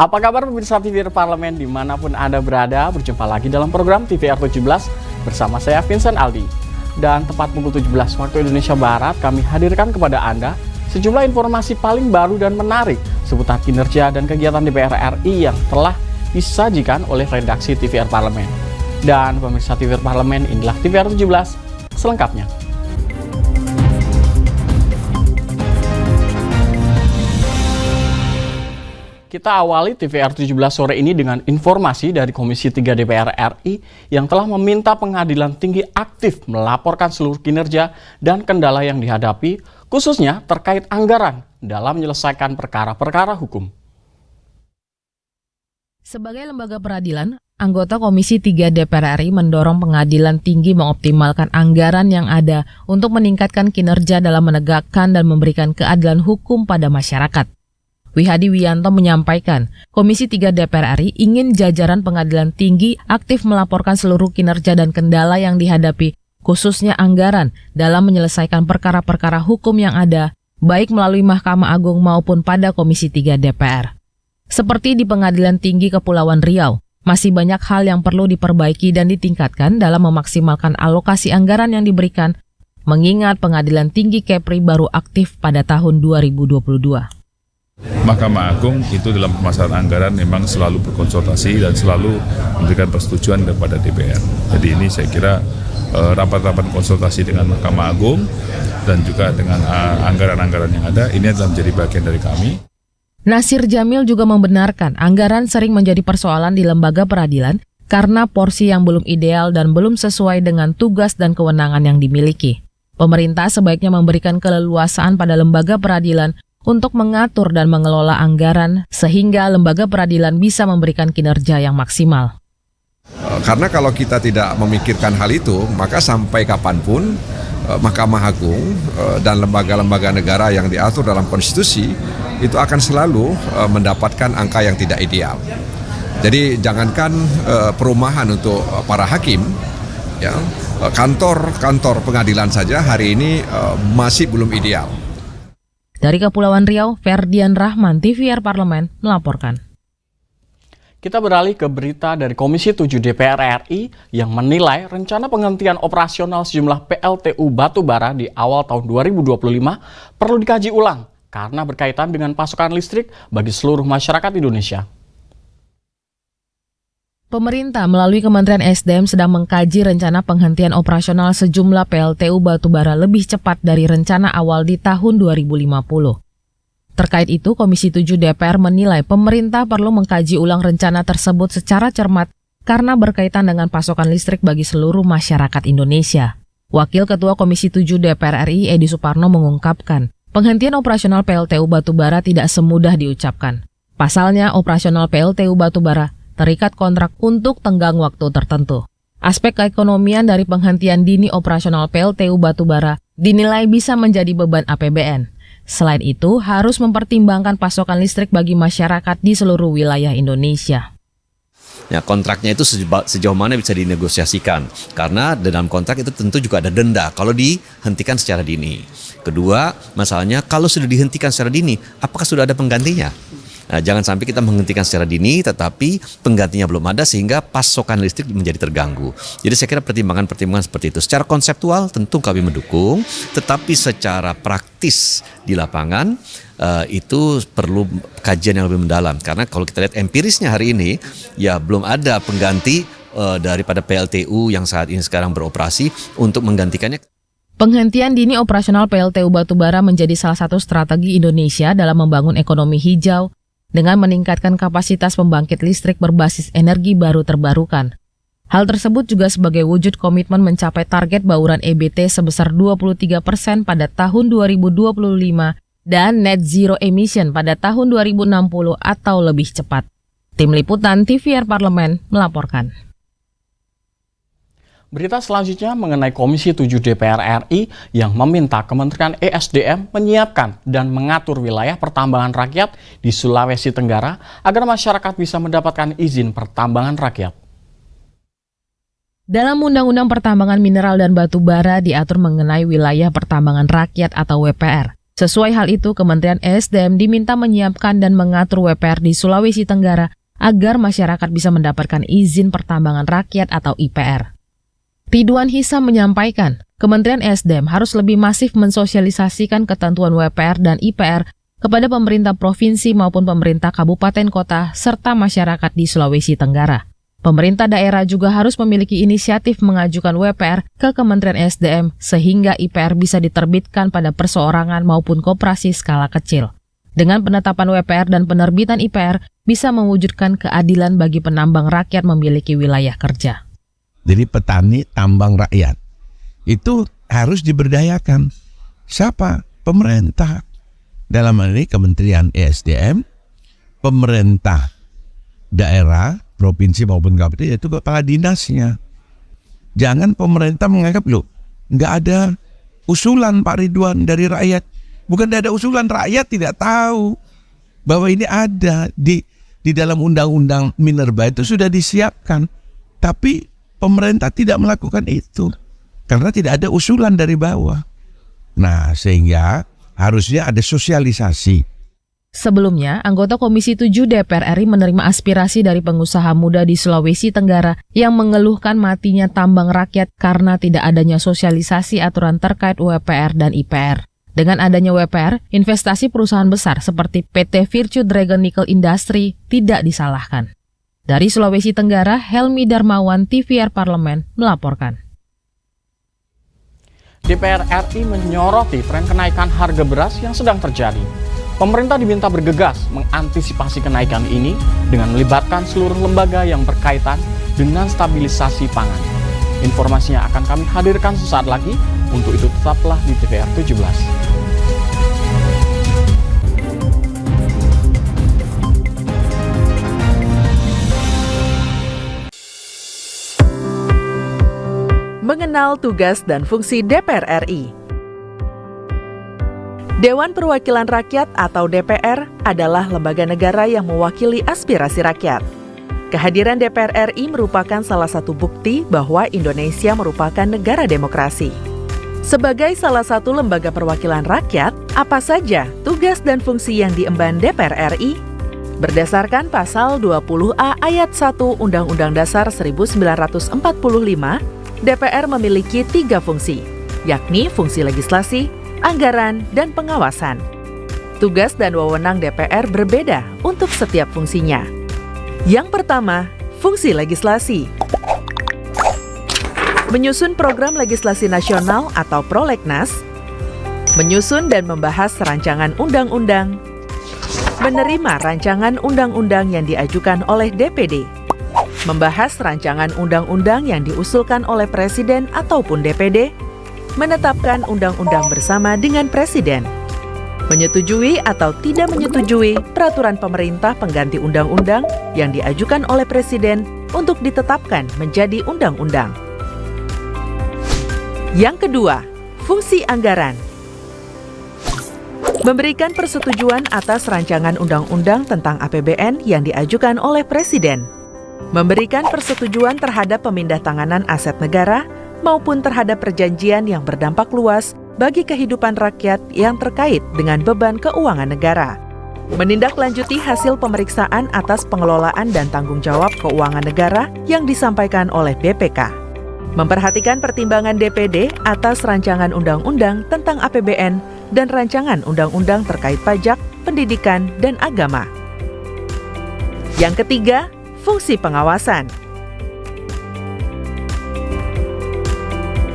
Apa kabar pemirsa TVR Parlemen dimanapun Anda berada, berjumpa lagi dalam program TVR 17 bersama saya Vincent Aldi. Dan tepat pukul 17 waktu Indonesia Barat, kami hadirkan kepada Anda sejumlah informasi paling baru dan menarik seputar kinerja dan kegiatan DPR RI yang telah disajikan oleh redaksi TVR Parlemen. Dan pemirsa TVR Parlemen, inilah TVR 17 selengkapnya. Kita awali TVR 17 sore ini dengan informasi dari Komisi 3 DPR RI yang telah meminta Pengadilan Tinggi aktif melaporkan seluruh kinerja dan kendala yang dihadapi, khususnya terkait anggaran dalam menyelesaikan perkara-perkara hukum. Sebagai lembaga peradilan, anggota Komisi 3 DPR RI mendorong Pengadilan Tinggi mengoptimalkan anggaran yang ada untuk meningkatkan kinerja dalam menegakkan dan memberikan keadilan hukum pada masyarakat. Wihadi Wiyanto menyampaikan, Komisi 3 DPR RI ingin jajaran Pengadilan Tinggi aktif melaporkan seluruh kinerja dan kendala yang dihadapi, khususnya anggaran, dalam menyelesaikan perkara-perkara hukum yang ada, baik melalui Mahkamah Agung maupun pada Komisi 3 DPR. Seperti di Pengadilan Tinggi Kepulauan Riau, masih banyak hal yang perlu diperbaiki dan ditingkatkan dalam memaksimalkan alokasi anggaran yang diberikan, mengingat Pengadilan Tinggi Kepri baru aktif pada tahun 2022. Mahkamah Agung itu dalam permasalahan anggaran memang selalu berkonsultasi dan selalu memberikan persetujuan kepada DPR. Jadi ini saya kira rapat-rapat konsultasi dengan Mahkamah Agung dan juga dengan anggaran-anggaran yang ada, ini adalah menjadi bagian dari kami. Nasir Jamil juga membenarkan anggaran sering menjadi persoalan di lembaga peradilan karena porsi yang belum ideal dan belum sesuai dengan tugas dan kewenangan yang dimiliki. Pemerintah sebaiknya memberikan keleluasaan pada lembaga peradilan untuk mengatur dan mengelola anggaran sehingga lembaga peradilan bisa memberikan kinerja yang maksimal. Karena kalau kita tidak memikirkan hal itu, maka sampai kapanpun Mahkamah Agung dan lembaga-lembaga negara yang diatur dalam konstitusi itu akan selalu mendapatkan angka yang tidak ideal. Jadi jangankan perumahan untuk para hakim, ya, kantor pengadilan saja hari ini masih belum ideal. Dari Kepulauan Riau, Ferdian Rahman, TVR Parlemen, melaporkan. Kita beralih ke berita dari Komisi 7 DPR RI yang menilai rencana penghentian operasional sejumlah PLTU batubara di awal tahun 2025 perlu dikaji ulang karena berkaitan dengan pasokan listrik bagi seluruh masyarakat Indonesia. Pemerintah melalui Kementerian SDM sedang mengkaji rencana penghentian operasional sejumlah PLTU batubara lebih cepat dari rencana awal di tahun 2050. Terkait itu, Komisi 7 DPR menilai pemerintah perlu mengkaji ulang rencana tersebut secara cermat karena berkaitan dengan pasokan listrik bagi seluruh masyarakat Indonesia. Wakil Ketua Komisi 7 DPR RI Edi Suparno mengungkapkan, penghentian operasional PLTU batubara tidak semudah diucapkan. Pasalnya, operasional PLTU batubara terikat kontrak untuk tenggang waktu tertentu. Aspek keekonomian dari penghentian dini operasional PLTU batubara dinilai bisa menjadi beban APBN. Selain itu, harus mempertimbangkan pasokan listrik bagi masyarakat di seluruh wilayah Indonesia. Ya, kontraknya itu sejauh mana bisa dinegosiasikan, karena dalam kontrak itu tentu juga ada denda kalau dihentikan secara dini. Kedua, masalahnya kalau sudah dihentikan secara dini, apakah sudah ada penggantinya? Nah, jangan sampai kita menghentikan secara dini tetapi penggantinya belum ada sehingga pasokan listrik menjadi terganggu. Jadi saya kira pertimbangan-pertimbangan seperti itu. Secara konseptual tentu kami mendukung, tetapi secara praktis di lapangan itu perlu kajian yang lebih mendalam. Karena kalau kita lihat empirisnya hari ini, ya belum ada pengganti daripada PLTU yang saat ini sekarang beroperasi untuk menggantikannya. Penghentian dini operasional PLTU batubara menjadi salah satu strategi Indonesia dalam membangun ekonomi hijau dengan meningkatkan kapasitas pembangkit listrik berbasis energi baru terbarukan. Hal tersebut juga sebagai wujud komitmen mencapai target bauran EBT sebesar 23% pada tahun 2025 dan net zero emission pada tahun 2060 atau lebih cepat. Tim Liputan TVR Parlemen melaporkan. Berita selanjutnya mengenai Komisi 7 DPR RI yang meminta Kementerian ESDM menyiapkan dan mengatur wilayah pertambangan rakyat di Sulawesi Tenggara agar masyarakat bisa mendapatkan izin pertambangan rakyat. Dalam Undang-Undang Pertambangan Mineral dan Batu Bara diatur mengenai wilayah pertambangan rakyat atau WPR. Sesuai hal itu, Kementerian ESDM diminta menyiapkan dan mengatur WPR di Sulawesi Tenggara agar masyarakat bisa mendapatkan izin pertambangan rakyat atau IPR. Ridwan Hisam menyampaikan, Kementerian ESDM harus lebih masif mensosialisasikan ketentuan WPR dan IPR kepada pemerintah provinsi maupun pemerintah kabupaten kota serta masyarakat di Sulawesi Tenggara. Pemerintah daerah juga harus memiliki inisiatif mengajukan WPR ke Kementerian ESDM sehingga IPR bisa diterbitkan pada perseorangan maupun koperasi skala kecil. Dengan penetapan WPR dan penerbitan IPR bisa mewujudkan keadilan bagi penambang rakyat memiliki wilayah kerja. Jadi petani tambang rakyat itu harus diberdayakan. Siapa? Pemerintah. Dalam hal ini Kementerian ESDM, pemerintah daerah, provinsi maupun kabupaten, yaitu kepala dinasnya. Jangan pemerintah menganggap, loh, nggak ada usulan Pak Ridwan dari rakyat. Bukan tidak ada usulan, rakyat tidak tahu bahwa ini ada di dalam undang-undang minerba itu sudah disiapkan. Tapi pemerintah tidak melakukan itu karena tidak ada usulan dari bawah. Nah, sehingga harusnya ada sosialisasi. Sebelumnya, anggota Komisi 7 DPR RI menerima aspirasi dari pengusaha muda di Sulawesi Tenggara yang mengeluhkan matinya tambang rakyat karena tidak adanya sosialisasi aturan terkait WPR dan IPR. Dengan adanya WPR, investasi perusahaan besar seperti PT Virtue Dragon Nickel Industry tidak disalahkan. Dari Sulawesi Tenggara, Helmi Darmawan, TVR Parlemen, melaporkan. DPR RI menyoroti tren kenaikan harga beras yang sedang terjadi. Pemerintah diminta bergegas mengantisipasi kenaikan ini dengan melibatkan seluruh lembaga yang berkaitan dengan stabilisasi pangan. Informasinya akan kami hadirkan sesaat lagi, untuk itu tetaplah di TVR 17. Mengenal tugas dan fungsi DPR RI. Dewan Perwakilan Rakyat atau DPR adalah lembaga negara yang mewakili aspirasi rakyat. Kehadiran DPR RI merupakan salah satu bukti bahwa Indonesia merupakan negara demokrasi. Sebagai salah satu lembaga perwakilan rakyat, apa saja tugas dan fungsi yang diemban DPR RI? Berdasarkan pasal 20A ayat 1 Undang-Undang Dasar 1945, DPR memiliki 3 fungsi, yakni fungsi legislasi, anggaran, dan pengawasan. Tugas dan wewenang DPR berbeda untuk setiap fungsinya. Yang pertama, fungsi legislasi. Menyusun program legislasi nasional atau prolegnas, menyusun dan membahas rancangan undang-undang, menerima rancangan undang-undang yang diajukan oleh DPD, membahas rancangan undang-undang yang diusulkan oleh Presiden ataupun DPD, menetapkan undang-undang bersama dengan Presiden, menyetujui atau tidak menyetujui peraturan pemerintah pengganti undang-undang yang diajukan oleh Presiden untuk ditetapkan menjadi undang-undang. Yang kedua, fungsi anggaran. Memberikan persetujuan atas rancangan undang-undang tentang APBN yang diajukan oleh Presiden. Memberikan persetujuan terhadap pemindah-tanganan aset negara maupun terhadap perjanjian yang berdampak luas bagi kehidupan rakyat yang terkait dengan beban keuangan negara. Menindaklanjuti hasil pemeriksaan atas pengelolaan dan tanggung jawab keuangan negara yang disampaikan oleh BPK. Memperhatikan pertimbangan DPD atas rancangan undang-undang tentang APBN dan rancangan undang-undang terkait pajak, pendidikan, dan agama. Yang ketiga, fungsi pengawasan.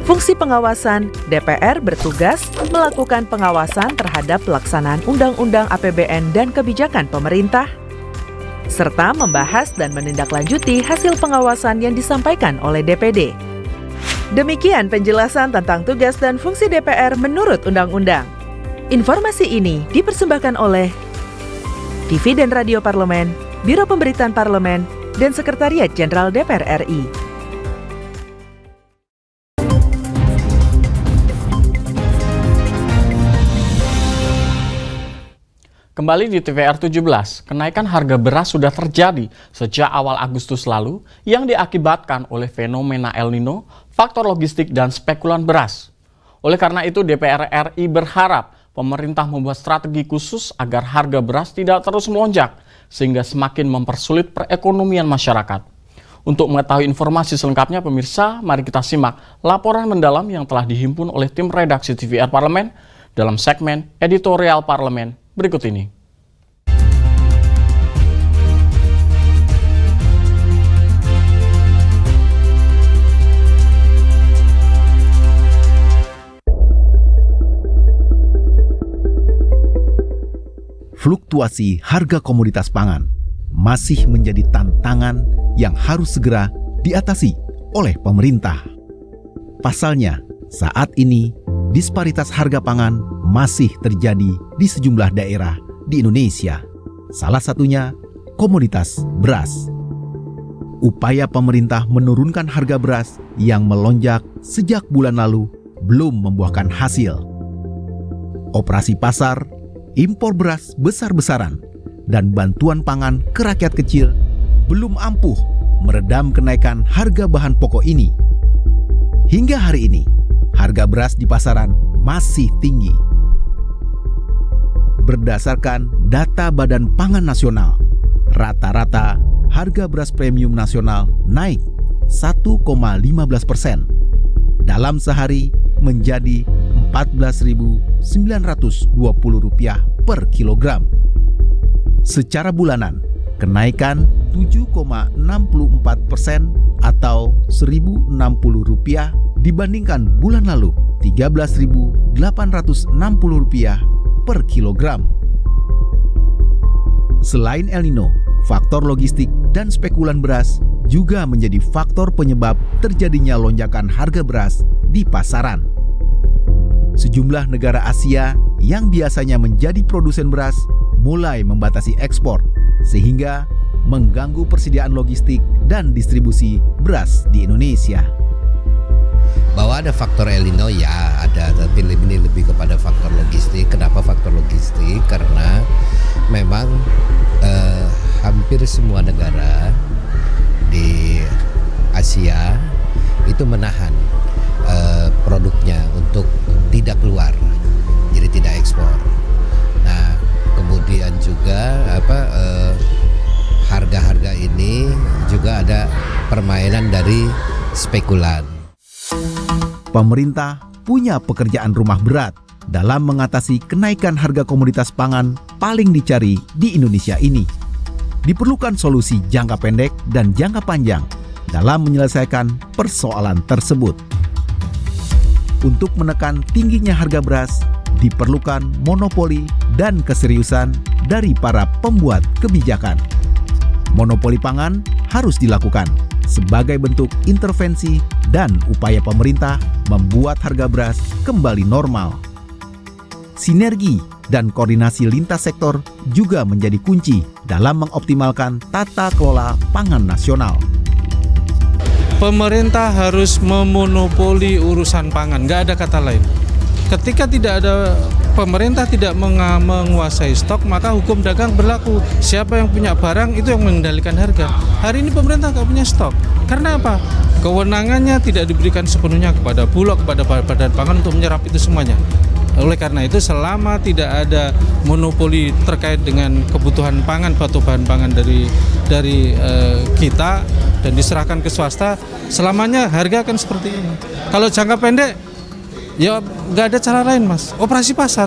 Fungsi pengawasan, DPR bertugas melakukan pengawasan terhadap pelaksanaan Undang-Undang APBN dan kebijakan pemerintah, serta membahas dan menindaklanjuti hasil pengawasan yang disampaikan oleh DPD. Demikian penjelasan tentang tugas dan fungsi DPR menurut Undang-Undang. Informasi ini dipersembahkan oleh TV dan Radio Parlemen, Biro Pemberitaan Parlemen, dan Sekretariat Jenderal DPR RI. Kembali di TVR 17, kenaikan harga beras sudah terjadi sejak awal Agustus lalu yang diakibatkan oleh fenomena El Nino, faktor logistik, dan spekulan beras. Oleh karena itu, DPR RI berharap pemerintah membuat strategi khusus agar harga beras tidak terus melonjak, sehingga semakin mempersulit perekonomian masyarakat. Untuk mengetahui informasi selengkapnya, pemirsa, mari kita simak laporan mendalam yang telah dihimpun oleh tim redaksi TVR Parlemen dalam segmen Editorial Parlemen berikut ini. Fluktuasi harga komoditas pangan masih menjadi tantangan yang harus segera diatasi oleh pemerintah. Pasalnya, saat ini disparitas harga pangan masih terjadi di sejumlah daerah di Indonesia. Salah satunya komoditas beras. Upaya pemerintah menurunkan harga beras yang melonjak sejak bulan lalu belum membuahkan hasil. Operasi pasar, impor beras besar-besaran, dan bantuan pangan ke rakyat kecil belum ampuh meredam kenaikan harga bahan pokok ini. Hingga hari ini, harga beras di pasaran masih tinggi. Berdasarkan data Badan Pangan Nasional, rata-rata harga beras premium nasional naik 1,15%. Dalam sehari menjadi Rp14.920 per kilogram. Secara bulanan, kenaikan 7,64% atau Rp1.060 dibandingkan bulan lalu Rp13.860 per kilogram. Selain El Nino, faktor logistik dan spekulan beras juga menjadi faktor penyebab terjadinya lonjakan harga beras di pasaran. Sejumlah negara Asia yang biasanya menjadi produsen beras mulai membatasi ekspor, sehingga mengganggu persediaan logistik dan distribusi beras di Indonesia. Bahwa ada faktor El Nino, ya ada, tapi ini lebih kepada faktor logistik. Kenapa faktor logistik? Karena memang hampir semua negara di Asia itu menahan produknya untuk tidak keluar, jadi tidak ekspor. Nah, kemudian juga harga-harga ini juga ada permainan dari spekulan. Pemerintah punya pekerjaan rumah berat dalam mengatasi kenaikan harga komoditas pangan paling dicari di Indonesia ini. Diperlukan solusi jangka pendek dan jangka panjang dalam menyelesaikan persoalan tersebut. Untuk menekan tingginya harga beras, diperlukan monopoli dan keseriusan dari para pembuat kebijakan. Monopoli pangan harus dilakukan sebagai bentuk intervensi dan upaya pemerintah membuat harga beras kembali normal. Sinergi dan koordinasi lintas sektor juga menjadi kunci dalam mengoptimalkan tata kelola pangan nasional. Pemerintah harus memonopoli urusan pangan, nggak ada kata lain. Ketika tidak ada pemerintah tidak menguasai stok, maka hukum dagang berlaku. Siapa yang punya barang itu yang mengendalikan harga. Hari ini pemerintah nggak punya stok. Karena apa? Kewenangannya tidak diberikan sepenuhnya kepada Bulog, kepada Badan Pangan untuk menyerap itu semuanya. Oleh karena itu, selama tidak ada monopoli terkait dengan kebutuhan pangan atau bahan pangan dari kita dan diserahkan ke swasta, selamanya harga akan seperti ini. Kalau jangka pendek, ya nggak ada cara lain, Mas. Operasi pasar.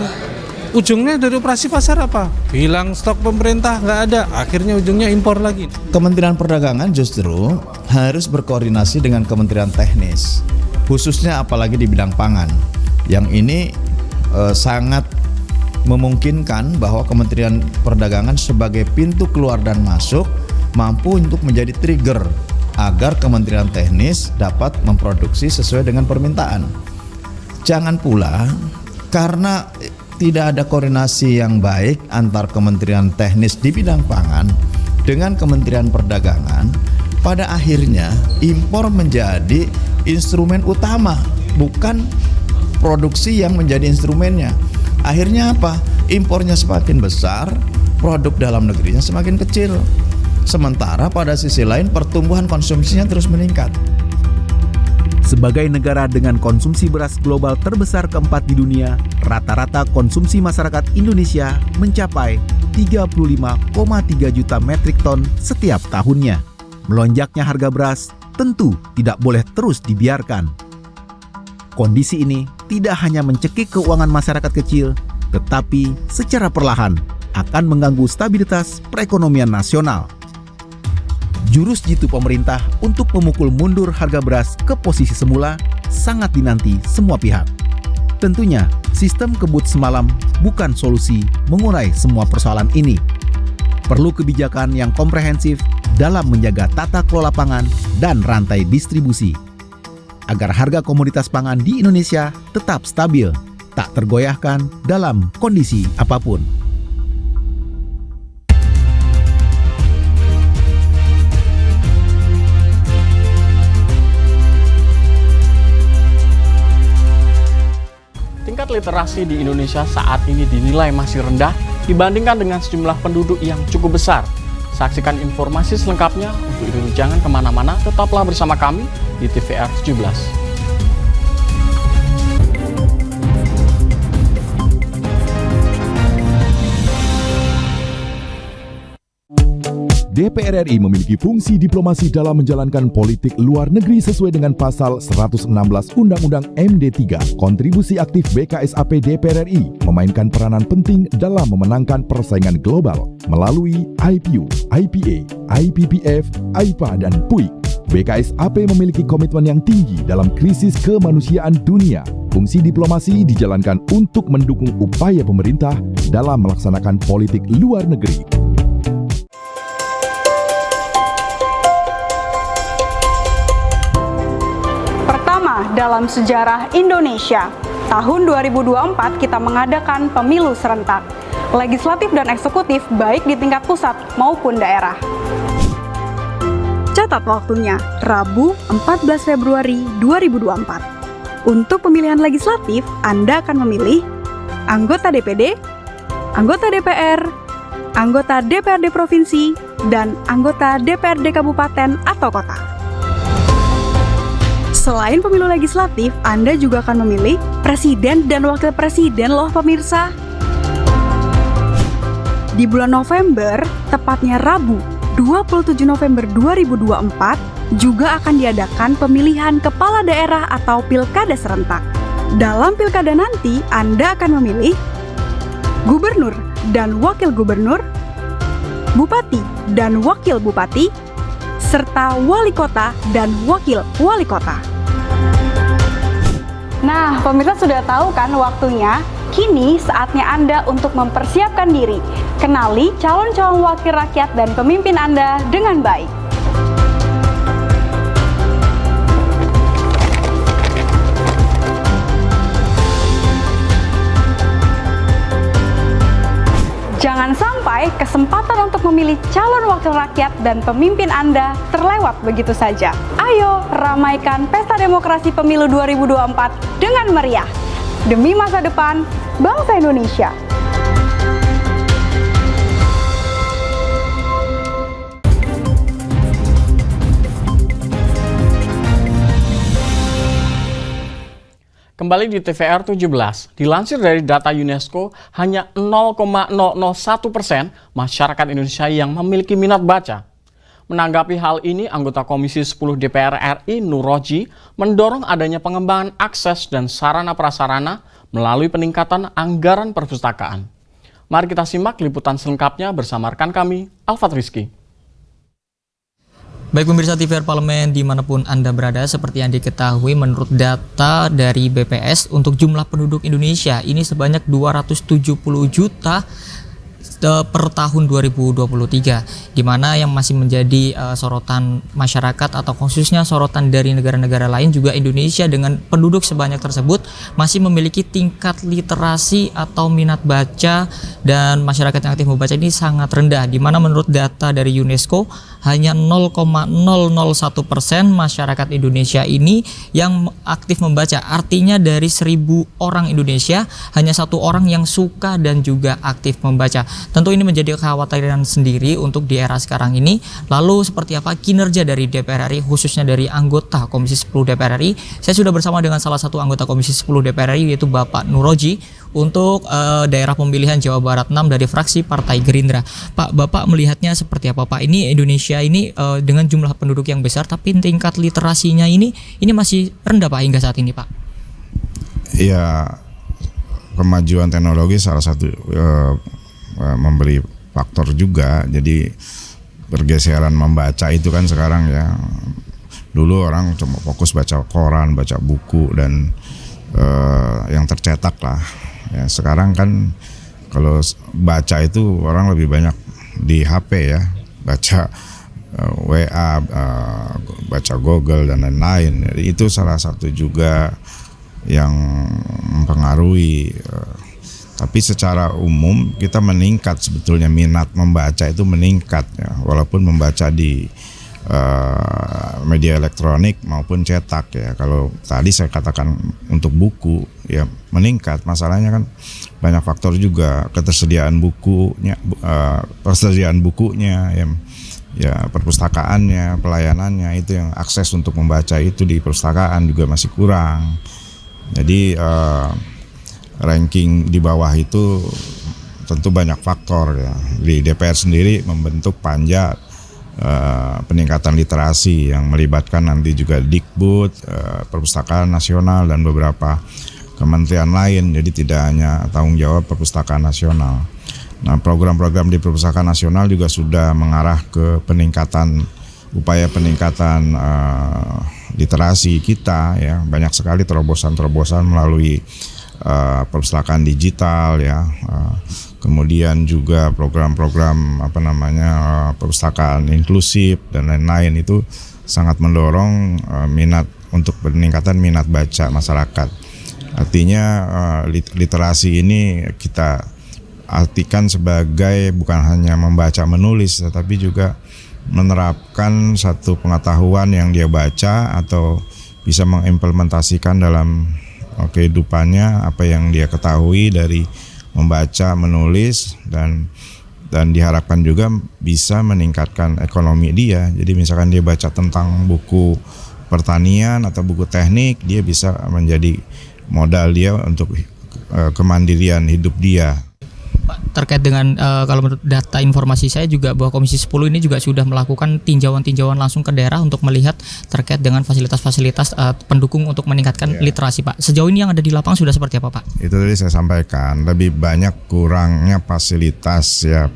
Ujungnya dari operasi pasar apa? Bilang stok pemerintah nggak ada, akhirnya ujungnya impor lagi. Kementerian Perdagangan justru harus berkoordinasi dengan Kementerian Teknis, khususnya apalagi di bidang pangan. Yang ini sangat memungkinkan bahwa Kementerian Perdagangan sebagai pintu keluar dan masuk mampu untuk menjadi trigger agar Kementerian Teknis dapat memproduksi sesuai dengan permintaan. Jangan pula karena tidak ada koordinasi yang baik antar Kementerian Teknis di bidang pangan dengan Kementerian Perdagangan, pada akhirnya impor menjadi instrumen utama, bukan produksi yang menjadi instrumennya. Akhirnya apa? Impornya semakin besar, produk dalam negerinya semakin kecil. Sementara pada sisi lain pertumbuhan konsumsinya terus meningkat. Sebagai negara dengan konsumsi beras global terbesar keempat di dunia, rata-rata konsumsi masyarakat Indonesia mencapai 35,3 juta metrik ton setiap tahunnya. Melonjaknya harga beras tentu tidak boleh terus dibiarkan. Kondisi ini tidak hanya mencekik keuangan masyarakat kecil, tetapi secara perlahan akan mengganggu stabilitas perekonomian nasional. Jurus jitu pemerintah untuk memukul mundur harga beras ke posisi semula sangat dinanti semua pihak. Tentunya, sistem kebut semalam bukan solusi mengurai semua persoalan ini. Perlu kebijakan yang komprehensif dalam menjaga tata kelola pangan dan rantai distribusi, agar harga komoditas pangan di Indonesia tetap stabil, tak tergoyahkan dalam kondisi apapun. Tingkat literasi di Indonesia saat ini dinilai masih rendah dibandingkan dengan sejumlah penduduk yang cukup besar. Saksikan informasi selengkapnya. Untuk itu jangan kemana-mana, tetaplah bersama kami di TVR 17. DPR RI memiliki fungsi diplomasi dalam menjalankan politik luar negeri sesuai dengan pasal 116 Undang-Undang MD 3. Kontribusi aktif BKSAP DPR RI memainkan peranan penting dalam memenangkan persaingan global melalui IPU, IPA, IPPF, AIPA, dan PUIK. BKSAP memiliki komitmen yang tinggi dalam krisis kemanusiaan dunia. Fungsi diplomasi dijalankan untuk mendukung upaya pemerintah dalam melaksanakan politik luar negeri. Dalam sejarah Indonesia, tahun 2024 kita mengadakan pemilu serentak, legislatif dan eksekutif baik di tingkat pusat maupun daerah. Catat waktunya, Rabu 14 Februari 2024. Untuk pemilihan legislatif, Anda akan memilih anggota DPD, anggota DPR, anggota DPRD Provinsi, dan anggota DPRD Kabupaten atau Kota. Selain pemilu legislatif, Anda juga akan memilih presiden dan wakil presiden loh pemirsa. Di bulan November, tepatnya Rabu 27 November 2024, juga akan diadakan pemilihan kepala daerah atau pilkada serentak. Dalam pilkada nanti, Anda akan memilih gubernur dan wakil gubernur, bupati dan wakil bupati, serta wali kota dan wakil wali kota. Nah, pemirsa sudah tahu kan waktunya? Kini saatnya Anda untuk mempersiapkan diri. Kenali calon-calon wakil rakyat dan pemimpin Anda dengan baik. Jangan sampai kesempatan untuk memilih calon wakil rakyat dan pemimpin Anda terlewat begitu saja. Ayo, ramaikan pesta demokrasi pemilu 2024 dengan meriah. Demi masa depan bangsa Indonesia. Kembali di TVR 17, dilansir dari data UNESCO, hanya 0,001% masyarakat Indonesia yang memiliki minat baca. Menanggapi hal ini, anggota Komisi 10 DPR RI Nur Roji mendorong adanya pengembangan akses dan sarana prasarana melalui peningkatan anggaran perpustakaan. Mari kita simak liputan selengkapnya bersama rekan kami, Alfat Rizky. Baik pemirsa TVR Parlemen dimanapun Anda berada, seperti yang diketahui menurut data dari BPS untuk jumlah penduduk Indonesia ini sebanyak 270 juta per tahun 2023, di mana yang masih menjadi sorotan masyarakat atau khususnya sorotan dari negara-negara lain juga Indonesia dengan penduduk sebanyak tersebut masih memiliki tingkat literasi atau minat baca dan masyarakat yang aktif membaca ini sangat rendah, di mana menurut data dari UNESCO hanya 0,001% masyarakat Indonesia ini yang aktif membaca. Artinya dari 1.000 orang Indonesia hanya 1 orang yang suka dan juga aktif membaca. Tentu ini menjadi kekhawatiran sendiri untuk di era sekarang ini. Lalu seperti apa kinerja dari DPR RI, khususnya dari anggota Komisi 10 DPR RI? Saya sudah bersama dengan salah satu anggota Komisi 10 DPR RI, yaitu Bapak Nuroji, untuk daerah pemilihan Jawa Barat 6 dari fraksi Partai Gerindra. Pak, Bapak melihatnya seperti apa, Pak? Ini Indonesia ini dengan jumlah penduduk yang besar, tapi tingkat literasinya ini masih rendah, Pak, hingga saat ini, Pak. Ya, kemajuan teknologi salah satu memberi faktor juga. Jadi pergeseran membaca itu kan sekarang ya, dulu orang cuma fokus baca koran, baca buku dan yang tercetak lah. Ya, sekarang kan kalau baca itu orang lebih banyak di HP ya, baca WA, baca Google dan lain-lain. Jadi itu salah satu juga yang mempengaruhi. Tapi secara umum kita meningkat, sebetulnya minat membaca itu meningkat ya, walaupun membaca di media elektronik maupun cetak ya. Kalau tadi saya katakan untuk buku ya meningkat, masalahnya kan banyak faktor juga, ketersediaan bukunya, ya perpustakaannya, pelayanannya, itu yang akses untuk membaca itu di perpustakaan juga masih kurang. Jadi ranking di bawah itu tentu banyak faktor ya. Di DPR sendiri membentuk panja peningkatan literasi yang melibatkan nanti juga Dikbud, Perpustakaan Nasional dan beberapa kementerian lain. Jadi tidak hanya tanggung jawab Perpustakaan Nasional. Nah, program-program di Perpustakaan Nasional juga sudah mengarah ke upaya peningkatan literasi kita ya. Banyak sekali terobosan-terobosan melalui perpustakaan digital ya. Kemudian juga program-program perpustakaan inklusif dan lain-lain, itu sangat mendorong minat untuk peningkatan minat baca masyarakat. Artinya literasi ini kita artikan sebagai bukan hanya membaca menulis, tetapi juga menerapkan satu pengetahuan yang dia baca atau bisa mengimplementasikan dalam kehidupannya apa yang dia ketahui dari membaca, menulis, dan diharapkan juga bisa meningkatkan ekonomi dia. Jadi misalkan dia baca tentang buku pertanian atau buku teknik, dia bisa menjadi modal dia untuk kemandirian hidup dia. Pak, terkait dengan kalau menurut data informasi saya juga bahwa Komisi 10 ini juga sudah melakukan tinjauan-tinjauan langsung ke daerah untuk melihat terkait dengan fasilitas-fasilitas pendukung untuk meningkatkan literasi, Pak. Sejauh ini yang ada di lapangan sudah seperti apa, Pak? Itu tadi saya sampaikan, lebih banyak kurangnya fasilitas ya,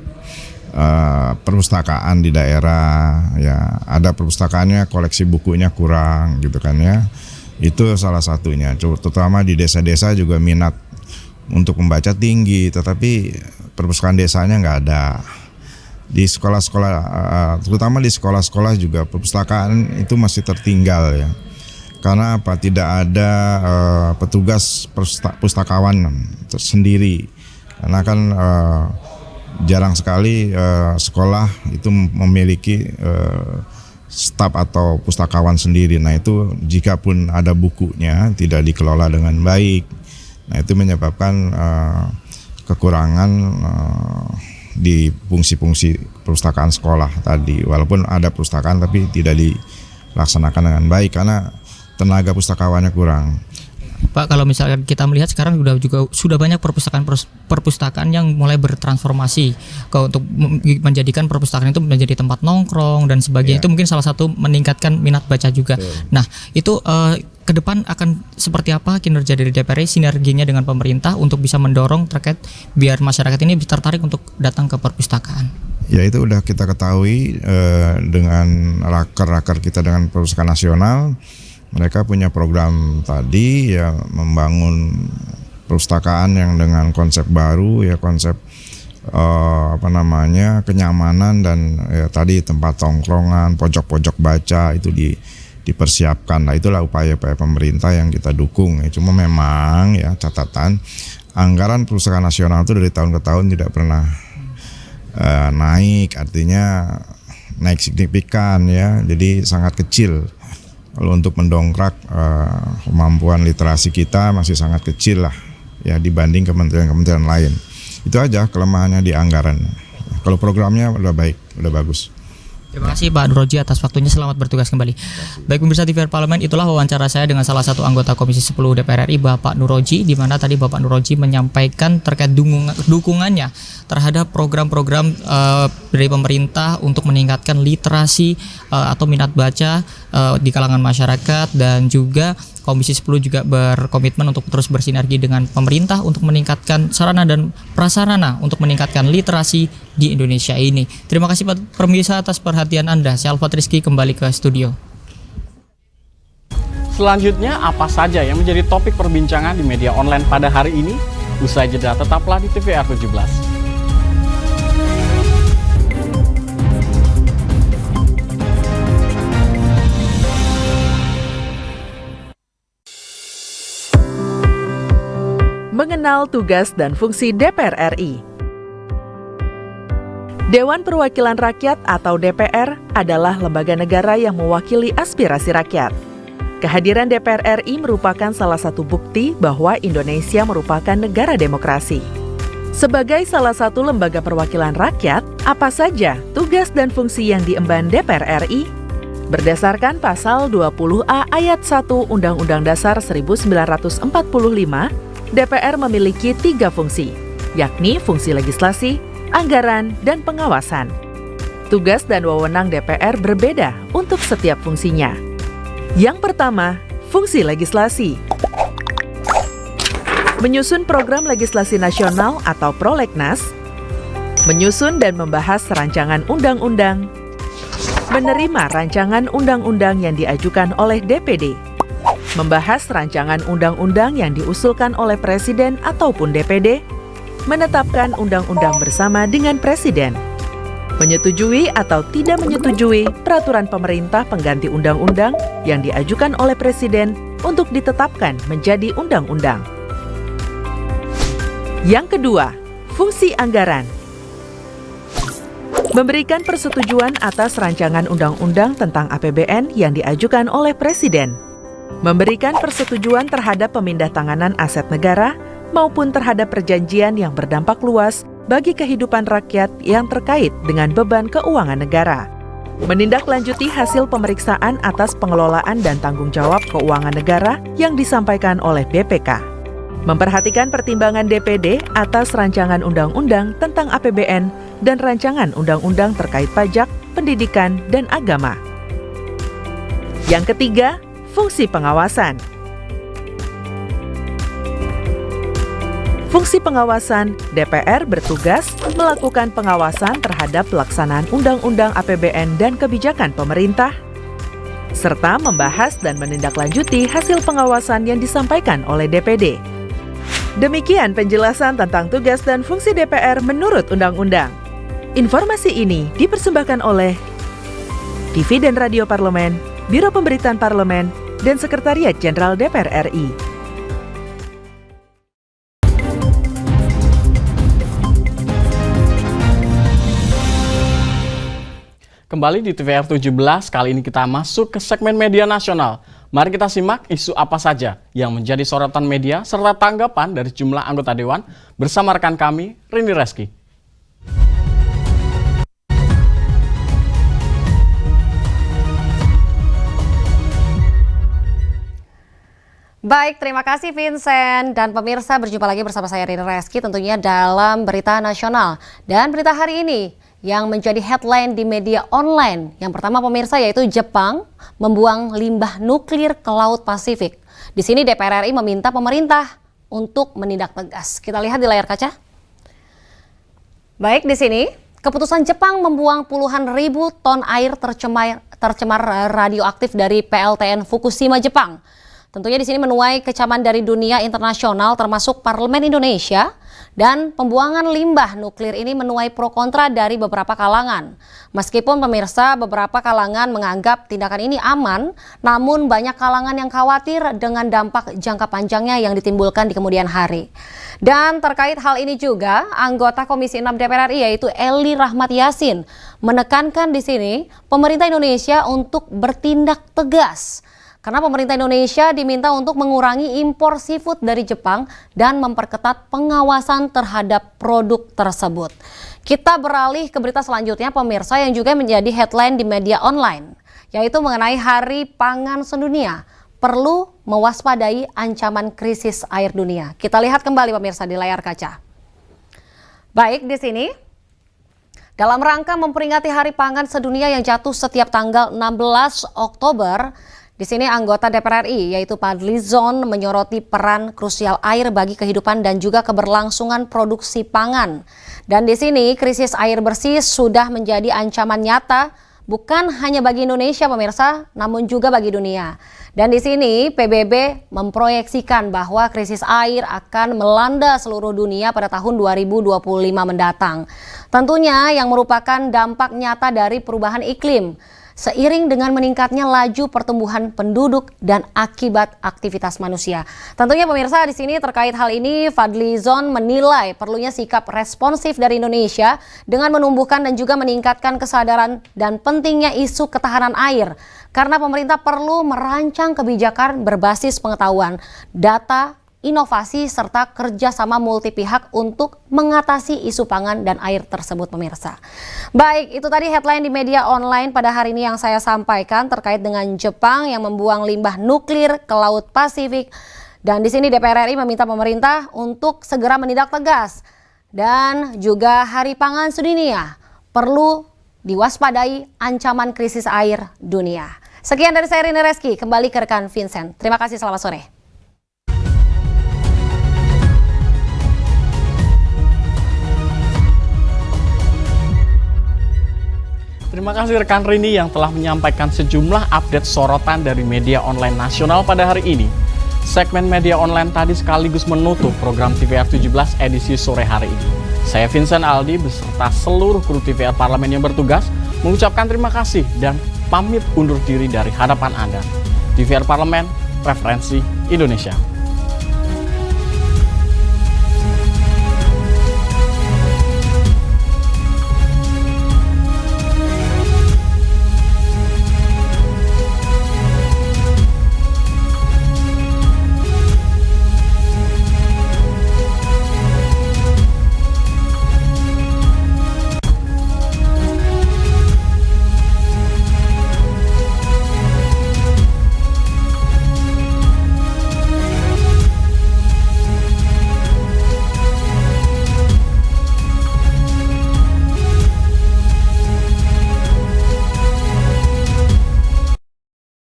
perpustakaan di daerah ya. Ada perpustakaannya, koleksi bukunya kurang gitu kan ya. Itu salah satunya. Terutama di desa-desa juga minat untuk membaca tinggi, tetapi perpustakaan desanya nggak ada. Di sekolah-sekolah, terutama di sekolah-sekolah juga perpustakaan itu masih tertinggal ya. Karena apa? Tidak ada petugas pustakawan tersendiri. Karena kan jarang sekali sekolah itu memiliki staf atau pustakawan sendiri. Nah itu jika pun ada bukunya tidak dikelola dengan baik. Nah itu menyebabkan kekurangan di fungsi-fungsi perpustakaan sekolah tadi. Walaupun ada perpustakaan tapi tidak dilaksanakan dengan baik karena tenaga pustakawannya kurang. Pak, kalau misalkan kita melihat sekarang sudah banyak perpustakaan yang mulai bertransformasi untuk menjadikan perpustakaan itu menjadi tempat nongkrong dan sebagainya. Itu mungkin salah satu meningkatkan minat baca juga. Nah, itu ke depan akan seperti apa kinerja dari DPR, sinerginya dengan pemerintah untuk bisa mendorong terkait biar masyarakat ini tertarik untuk datang ke perpustakaan? Ya itu udah kita ketahui dengan raker-raker kita dengan Perpustakaan Nasional. Mereka punya program tadi ya, membangun perpustakaan yang dengan konsep baru ya, konsep kenyamanan dan ya, tadi tempat tongkrongan, pojok-pojok baca itu dipersiapkan. Nah itulah upaya-upaya pemerintah yang kita dukung ya. Cuma memang ya catatan anggaran Perpustakaan Nasional itu dari tahun ke tahun tidak pernah naik, artinya naik signifikan ya, jadi sangat kecil. Kalau untuk mendongkrak kemampuan literasi kita masih sangat kecil lah ya dibanding kementerian-kementerian lain. Itu aja kelemahannya di anggaran. Kalau programnya udah baik, udah bagus. Terima kasih Pak Nuroji atas waktunya, selamat bertugas kembali. Baik pemirsa TVR Parlemen, itulah wawancara saya dengan salah satu anggota Komisi 10 DPR RI, Bapak Nuroji, di mana tadi Bapak Nuroji menyampaikan terkait dukungannya terhadap program-program dari pemerintah untuk meningkatkan literasi atau minat baca di kalangan masyarakat, dan juga Komisi 10 juga berkomitmen untuk terus bersinergi dengan pemerintah untuk meningkatkan sarana dan prasarana untuk meningkatkan literasi di Indonesia ini. Terima kasih Pak pemirsa atas perhatian Anda. Saya Alfat Rizky kembali ke studio. Selanjutnya, apa saja yang menjadi topik perbincangan di media online pada hari ini? Usai jeda, tetaplah di TVR 17. Mengenal tugas dan fungsi DPR RI. Dewan Perwakilan Rakyat atau DPR adalah lembaga negara yang mewakili aspirasi rakyat. Kehadiran DPR RI merupakan salah satu bukti bahwa Indonesia merupakan negara demokrasi. Sebagai salah satu lembaga perwakilan rakyat, apa saja tugas dan fungsi yang diemban DPR RI? Berdasarkan pasal 20A ayat 1 Undang-Undang Dasar 1945, DPR memiliki 3 fungsi, yakni fungsi legislasi, anggaran, dan pengawasan. Tugas dan wewenang DPR berbeda untuk setiap fungsinya. Yang pertama, fungsi legislasi. Menyusun program legislasi nasional atau prolegnas, menyusun dan membahas rancangan undang-undang, menerima rancangan undang-undang yang diajukan oleh DPD, membahas rancangan undang-undang yang diusulkan oleh Presiden ataupun DPD, menetapkan undang-undang bersama dengan Presiden, menyetujui atau tidak menyetujui peraturan pemerintah pengganti undang-undang yang diajukan oleh Presiden untuk ditetapkan menjadi undang-undang. Yang kedua, fungsi anggaran. Memberikan persetujuan atas rancangan undang-undang tentang APBN yang diajukan oleh Presiden. Memberikan persetujuan terhadap pemindah-tanganan aset negara maupun terhadap perjanjian yang berdampak luas bagi kehidupan rakyat yang terkait dengan beban keuangan negara. Menindaklanjuti hasil pemeriksaan atas pengelolaan dan tanggung jawab keuangan negara yang disampaikan oleh BPK. Memperhatikan pertimbangan DPD atas rancangan undang-undang tentang APBN dan rancangan undang-undang terkait pajak, pendidikan, dan agama. Yang ketiga, fungsi pengawasan. Fungsi pengawasan, DPR bertugas melakukan pengawasan terhadap pelaksanaan undang-undang APBN dan kebijakan pemerintah, serta membahas dan menindaklanjuti hasil pengawasan yang disampaikan oleh DPD. Demikian penjelasan tentang tugas dan fungsi DPR menurut undang-undang. Informasi ini dipersembahkan oleh TV dan Radio Parlemen, Biro Pemberitaan Parlemen, dan Sekretariat Jenderal DPR RI. Kembali di TVR 17, kali ini kita masuk ke segmen media nasional. Mari kita simak isu apa saja yang menjadi sorotan media serta tanggapan dari jumlah anggota Dewan bersama rekan kami, Rini Reski. Baik, terima kasih Vincent dan pemirsa, berjumpa lagi bersama saya Rini Reski tentunya dalam berita nasional. Dan berita hari ini yang menjadi headline di media online. Yang pertama pemirsa yaitu Jepang membuang limbah nuklir ke Laut Pasifik. Di sini DPR RI meminta pemerintah untuk menindak tegas. Kita lihat di layar kaca. Baik, di sini keputusan Jepang membuang puluhan ribu ton air tercemar radioaktif dari PLTN Fukushima, Jepang. Tentunya di sini menuai kecaman dari dunia internasional termasuk Parlemen Indonesia Dan pembuangan limbah nuklir ini menuai pro kontra dari beberapa kalangan. Meskipun pemirsa beberapa kalangan menganggap tindakan ini aman, namun banyak kalangan yang khawatir dengan dampak jangka panjangnya yang ditimbulkan di kemudian hari. Dan terkait hal ini juga, anggota Komisi 6 DPR RI yaitu Eli Rahmat Yassin menekankan di sini pemerintah Indonesia untuk bertindak tegas. Karena pemerintah Indonesia diminta untuk mengurangi impor seafood dari Jepang dan memperketat pengawasan terhadap produk tersebut. Kita beralih ke berita selanjutnya pemirsa yang juga menjadi headline di media online, yaitu mengenai Hari Pangan Sedunia. Perlu mewaspadai ancaman krisis air dunia. Kita lihat kembali pemirsa di layar kaca. Baik, di sini dalam rangka memperingati Hari Pangan Sedunia yang jatuh setiap tanggal 16 Oktober, di sini anggota DPR RI yaitu Fadlizon menyoroti peran krusial air bagi kehidupan dan juga keberlangsungan produksi pangan. Dan di sini krisis air bersih sudah menjadi ancaman nyata bukan hanya bagi Indonesia pemirsa, namun juga bagi dunia. Dan di sini PBB memproyeksikan bahwa krisis air akan melanda seluruh dunia pada tahun 2025 mendatang. Tentunya yang merupakan dampak nyata dari perubahan iklim. Seiring dengan meningkatnya laju pertumbuhan penduduk dan akibat aktivitas manusia. Tentunya pemirsa di sini terkait hal ini Fadlizon menilai perlunya sikap responsif dari Indonesia dengan menumbuhkan dan juga meningkatkan kesadaran dan pentingnya isu ketahanan air. Karena pemerintah perlu merancang kebijakan berbasis pengetahuan, data, inovasi, serta kerjasama multi pihak untuk mengatasi isu pangan dan air tersebut pemirsa. Baik, itu tadi headline di media online pada hari ini yang saya sampaikan terkait dengan Jepang yang membuang limbah nuklir ke Laut Pasifik. Dan di sini DPR RI meminta pemerintah untuk segera menindak tegas. Dan juga Hari Pangan Sedunia perlu diwaspadai ancaman krisis air dunia. Sekian dari saya Rini Reski, kembali ke rekan Vincent. Terima kasih, selamat sore. Terima kasih rekan Rini yang telah menyampaikan sejumlah update sorotan dari media online nasional pada hari ini. Segmen media online tadi sekaligus menutup program TVR 17 edisi sore hari ini. Saya Vincent Aldi beserta seluruh kru TVR Parlemen yang bertugas mengucapkan terima kasih dan pamit undur diri dari hadapan Anda. TVR Parlemen, Referensi Indonesia.